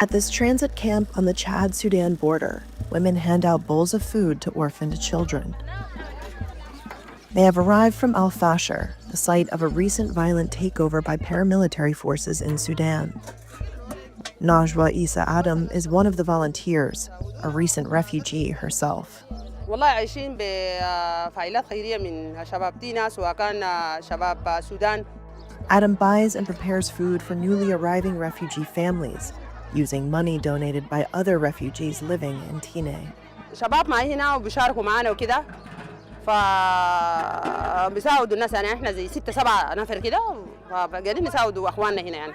At this transit camp on the Chad-Sudan border, women hand out bowls of food to orphaned children. They have arrived from Al-Fashir, the site of a recent violent takeover by paramilitary forces in Sudan. Najwa Isa Adam is one of the volunteers, a recent refugee herself. والله عايشين بفعاليات خيرية من شباب تيناس وكان شباب السودان. Adam buys and prepares food for newly arriving refugee families, using money donated by other refugees living in Tine. شباب معي هنا وبيشاركوا معنا وكده فبيساعدوا الناس يعني احنا زي 6-7 نفر كده فقاعدين نساعدوا اخواننا هنا يعني.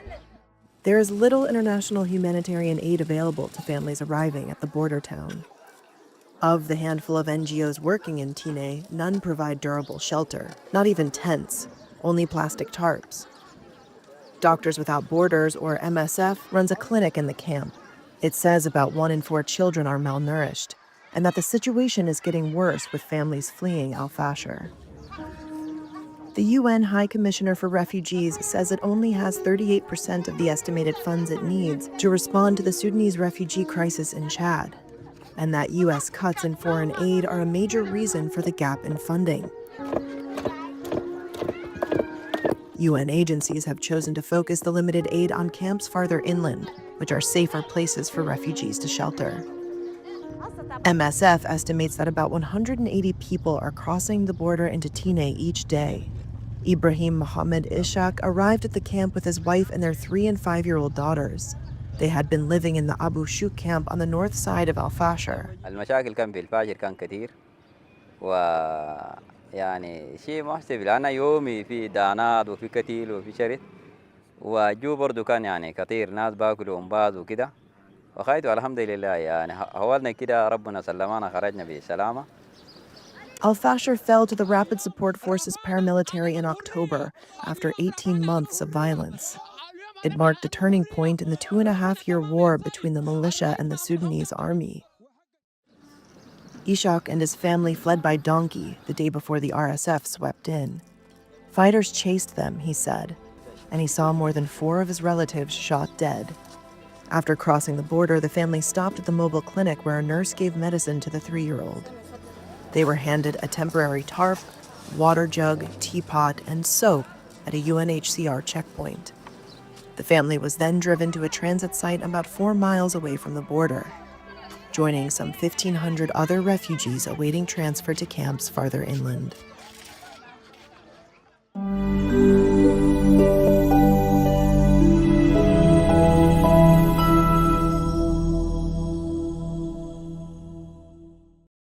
There is little international humanitarian aid available to families arriving at the border town. Of the handful of NGOs working in Tine, none provide durable shelter, not even tents, only plastic tarps. Doctors Without Borders, or MSF, runs a clinic in the camp. It says about 1 in 4 children are malnourished, and that the situation is getting worse with families fleeing Al-Fashir. The UN High Commissioner for Refugees says it only has 38% of the estimated funds it needs to respond to the Sudanese refugee crisis in Chad, and that US cuts in foreign aid are a major reason for the gap in funding. UN agencies have chosen to focus the limited aid on camps farther inland, which are safer places for refugees to shelter. MSF estimates that about 180 people are crossing the border into Tine each day. Ibrahim Mohammed Ishaq arrived at the camp with his wife and their 3- and 5-year-old daughters. They had been living in the Abu Shuk camp on the north side of Al-Fashir. المشاكل كان في الفاشر كان كثير ويعني شيء محسب لأن يومي في دانات وفي كتيل وفي شرد وجو برضو كان يعني كثير ناس باكلوا ومباز وكده وخايتوا الحمد لله يعني حولنا كده ربنا سلمنا خرجنا بسلامة. Al-Fashir fell to the Rapid Support Forces paramilitary in October after 18 months of violence. It marked a turning point in the 2.5-year war between the militia and the Sudanese army. Ishaq and his family fled by donkey the day before the RSF swept in. Fighters chased them, he said, and he saw more than 4 of his relatives shot dead. After crossing the border, the family stopped at the mobile clinic where a nurse gave medicine to the 3-year-old. They were handed a temporary tarp, water jug, teapot, and soap at a UNHCR checkpoint. The family was then driven to a transit site about 4 miles away from the border, joining some 1,500 other refugees awaiting transfer to camps farther inland.